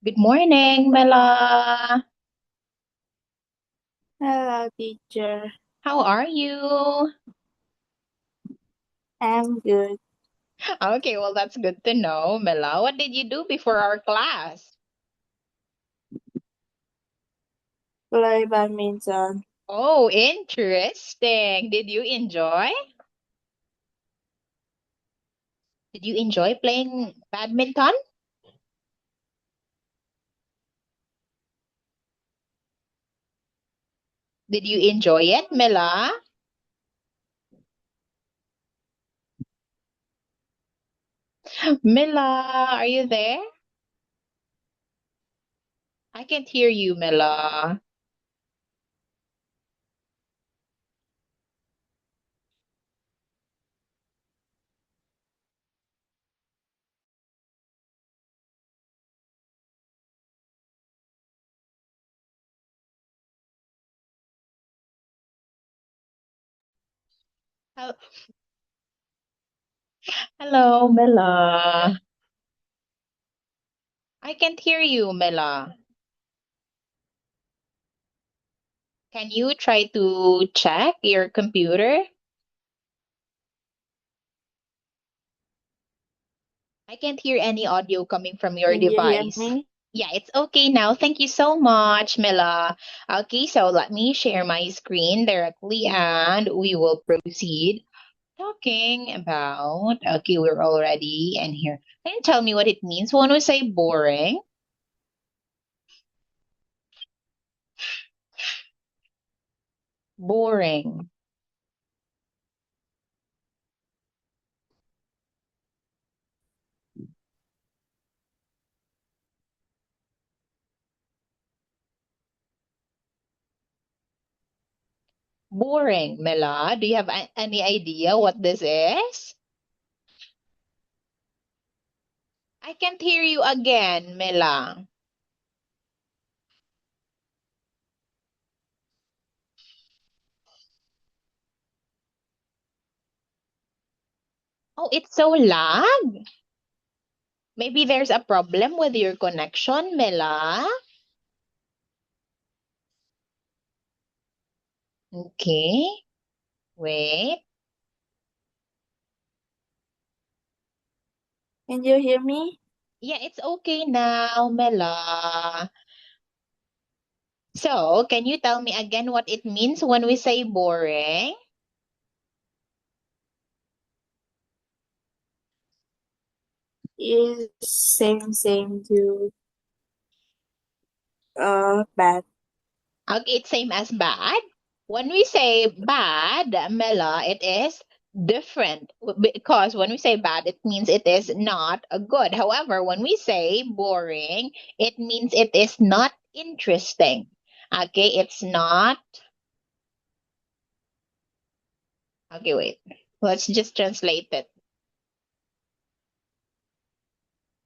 Good morning, Mela. Hello, teacher. How are you? I'm good. Okay, well, that's good to know, Mela. What did you do before our class? Play badminton. Oh, interesting. Did you enjoy? Did you enjoy playing badminton? Did you enjoy it, Mela? Mela, are you there? I can't hear you, Mela. Hel- Hello, Mela. I can't hear you, Mela. Can you try to check your computer? I can't hear any audio coming from your Can you hear device. me? Yeah, it's okay now. Thank you so much, Mila. Okay, so let me share my screen directly and we will proceed talking about. Okay, we're already in here. Can you tell me what it means when we say boring? Boring. Boring, Mila. Do you have any idea what this is? I can't hear you again, Mila. Oh, it's so lag. Maybe there's a problem with your connection, Mela. Okay, wait. Can you hear me? Yeah, it's okay now, Mela. So, can you tell me again what it means when we say boring? Is same to bad. Okay, it's same as bad. When we say bad, Mela, it is different because when we say bad, it means it is not a good. However, when we say boring, it means it is not interesting. Okay, it's not. Okay, wait. Let's just translate it.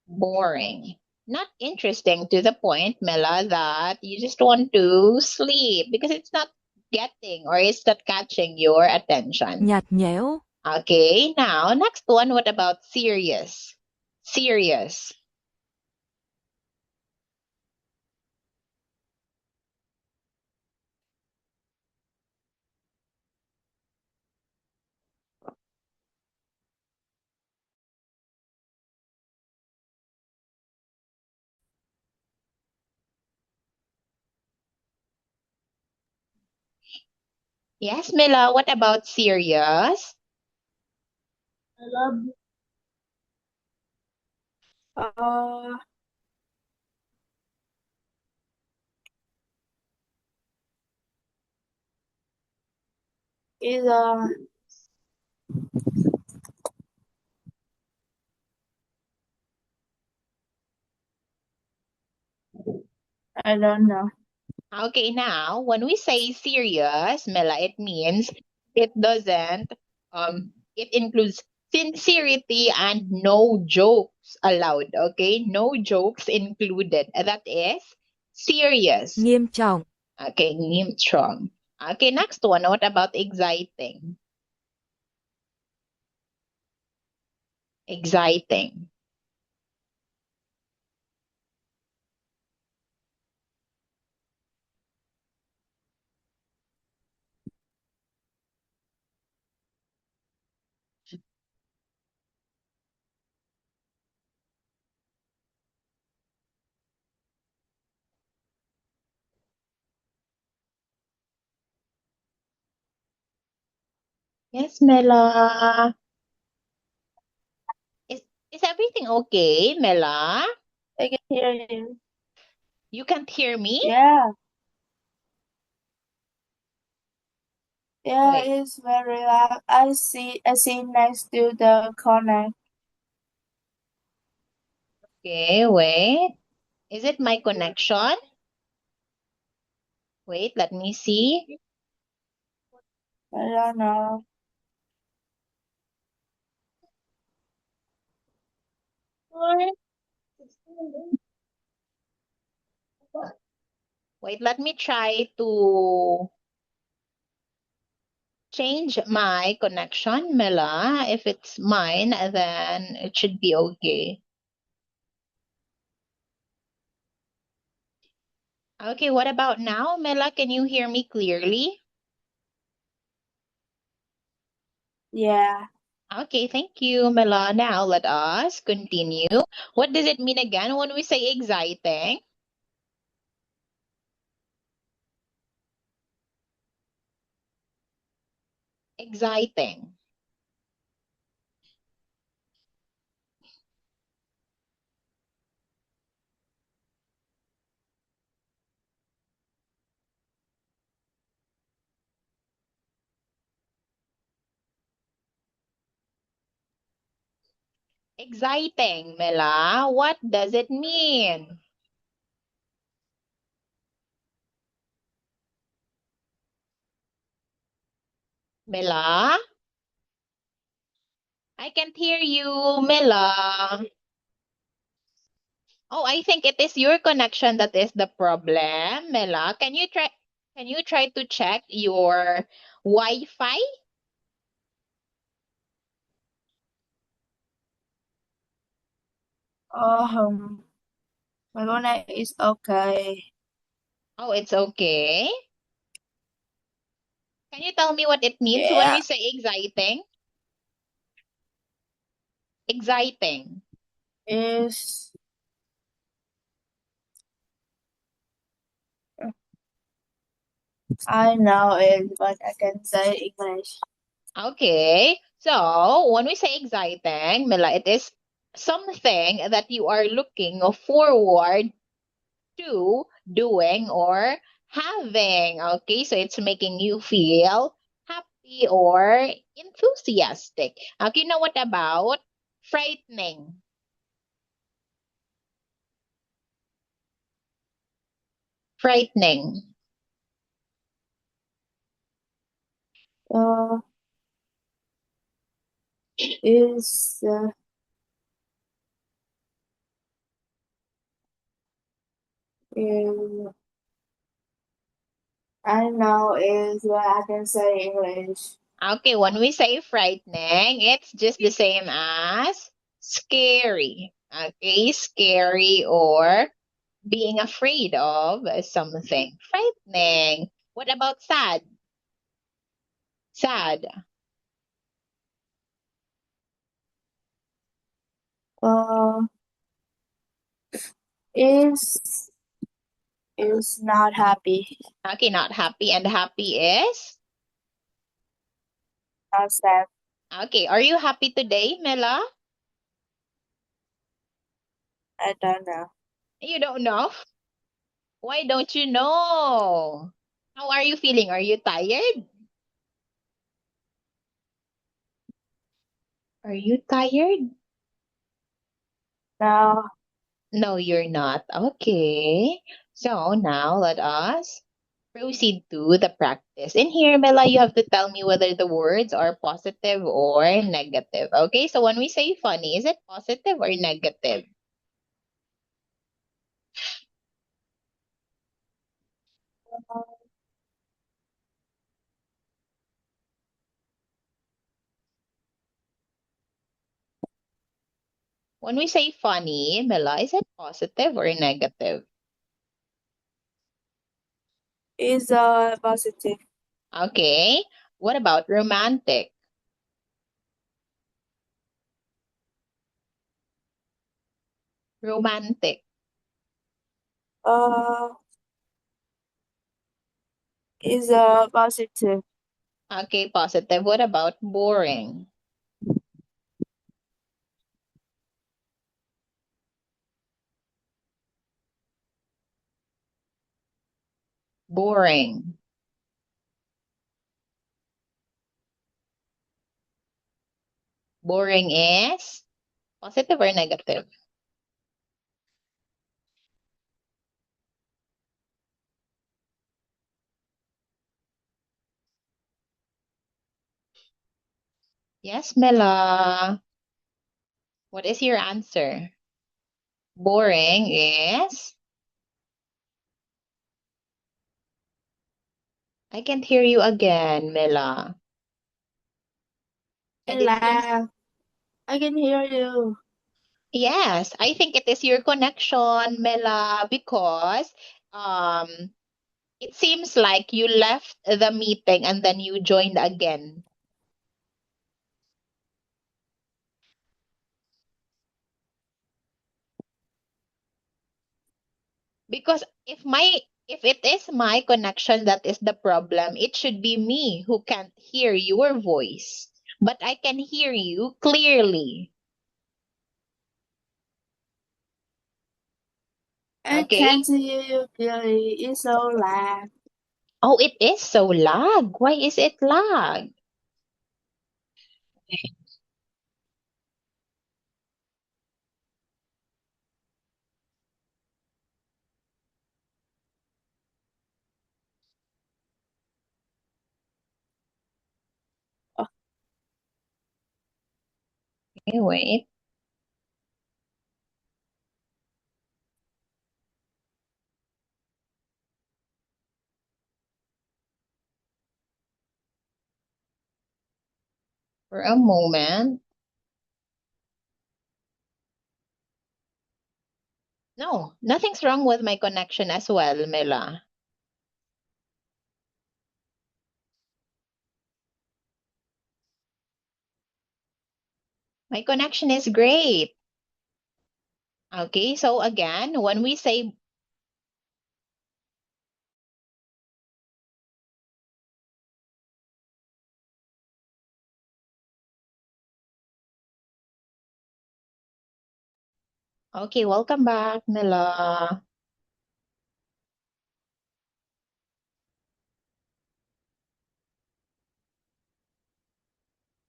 Boring. Not interesting to the point, Mela, that you just want to sleep because it's not getting or it's not catching your attention. Nhạt nhẽo, Okay, now next one. What about serious? Serious. Yes, Mila, what about serious? I love. Uh, is I don't know. Okay, now when we say serious, Mela, it means it doesn't it includes sincerity and no jokes allowed. Okay, no jokes included. That is serious. nghiêm trọng, Okay, strong. Okay, next one. What about exciting? Exciting. Yes, Mela. Is is everything okay, Mela? I can hear you. You can't hear me? Yeah, yeah, Wait. it's very loud. I see next to the corner. Okay, wait. Is it my connection? Wait, let me see. I don't know. Wait, let me try to change my connection, Mela. If it's mine, then it should be okay. Okay, what about now, Mela? Can you hear me clearly? Yeah, Okay, thank you, Mela. Now let us continue. What does it mean again when we say exciting? Exciting. Exciting, Mela. What does it mean? Mela? I can't hear you, Mela. Oh, I think it is your connection that is the problem, Mela. Can you try to check your Wi-Fi? um, my corner is okay. Oh, it's okay. Can you tell me what it means when Yeah, we say exciting? Exciting. is I know it, but I can say English. Okay. So, when we say exciting, Mela, it is something that you are looking forward to doing or having. Okay, so it's making you feel happy or enthusiastic. Okay, now what about frightening? Frightening. Uh, is is I know is what I can say English. Okay, when we say frightening, it's just the same as scary. Okay, scary or being afraid of something. Frightening. What about sad? Sad. Uh, is is not happy. Okay, not happy. And happy is? Not sad. Okay, are you happy today, Mela? I don't know. You don't know? Why don't you know? How are you feeling? Are you tired? Are you tired? No, No, you're not. Okay. So now let us proceed to the practice. In here, Mela, you have to tell me whether the words are positive or negative. Okay, so when we say funny, is it positive or negative? When we say funny, Mela, is it positive or negative? is positive. Okay. What about romantic? Romantic. Uh, is positive. Okay, positive. What about boring? Boring. Boring is positive or negative? Yes, Mela. What is your answer? Boring is. I can't hear you again, Mela. And it seems. Lag. I can hear you. Yes, I think it is your connection, Mela, because um it seems like you left the meeting and then you joined again. Because if it is my connection that is the problem, it should be me who can't hear your voice. But I can hear you clearly. I Okay? can't hear you clearly. It's so loud. Oh, it is so lag. Why is it lag? Oh, Okay, wait for a moment. No, nothing's wrong with my connection as well, Mela. My connection is great. Okay, so again, when we say, okay, welcome back, Mela.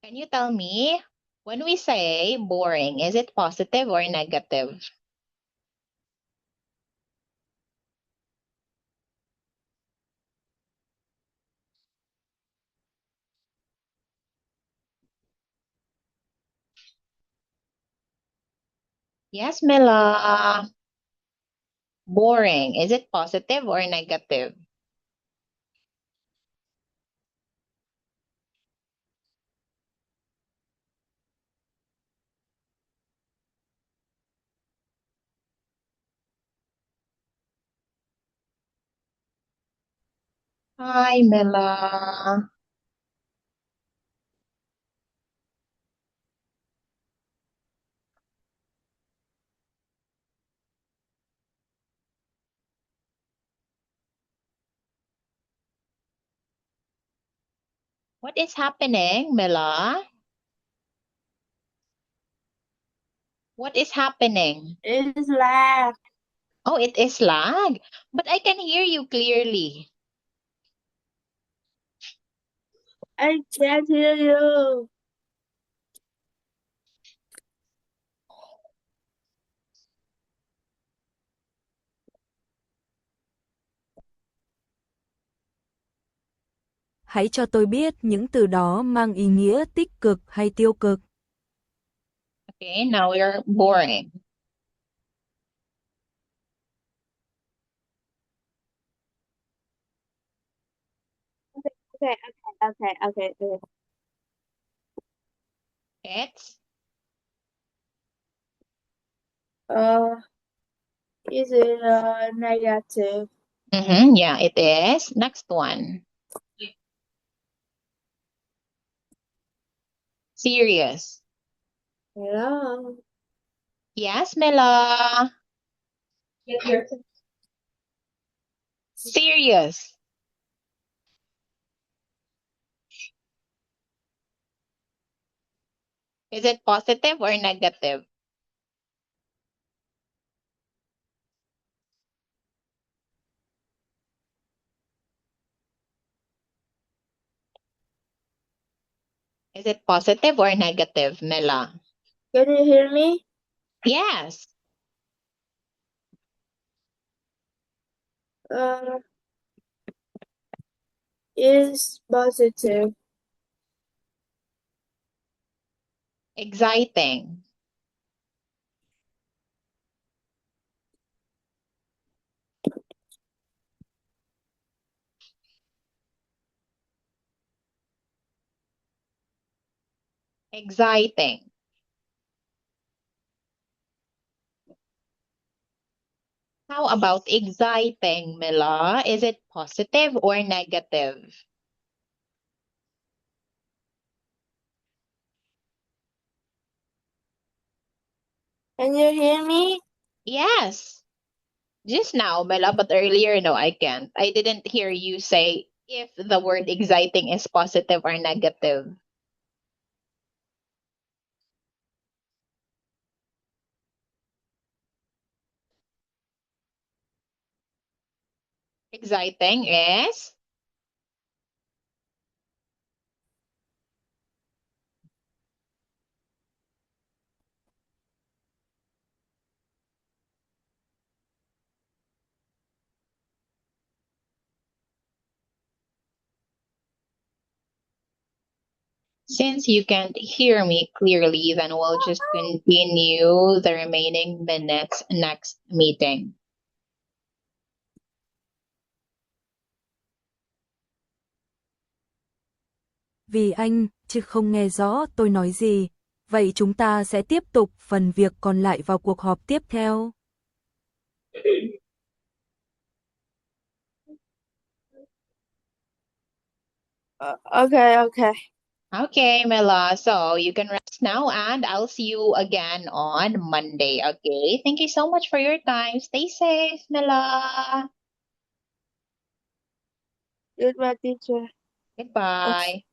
Can you tell me, when we say boring, is it positive or negative? Yes, Mela. Boring, is it positive or negative? Hi, Mela. What is happening, Mela? What is happening? it's lag. Oh, it is lag, but I can hear you clearly. I can't hear you. Hãy cho tôi biết những từ đó mang ý nghĩa tích cực hay tiêu cực. Okay, now you're boring. Okay, okay. It's Uh, is it negative? yeah, it is. Next one. Serious. Hello. Yes, Mela. Serious. Is it positive or negative? Is it positive or negative, Mela? Can you hear me? Yes. Uh, is positive. Exciting. Exciting. How about exciting, Mela? Is it positive or negative? Can you hear me? Yes. Just now, Mela, but earlier, no, I can't. I didn't hear you say if the word exciting is positive or negative. Exciting is since you can't hear me clearly, then we'll just continue the remaining minutes next meeting. Vì anh chứ không nghe rõ tôi nói gì. Vậy chúng ta sẽ tiếp tục phần việc còn lại vào cuộc họp tiếp theo. Okay, okay. Okay, Mela. So you can rest now, and I'll see you again on Monday. Okay. Thank you so much for your time. Stay safe, Mela. Goodbye, teacher. Goodbye.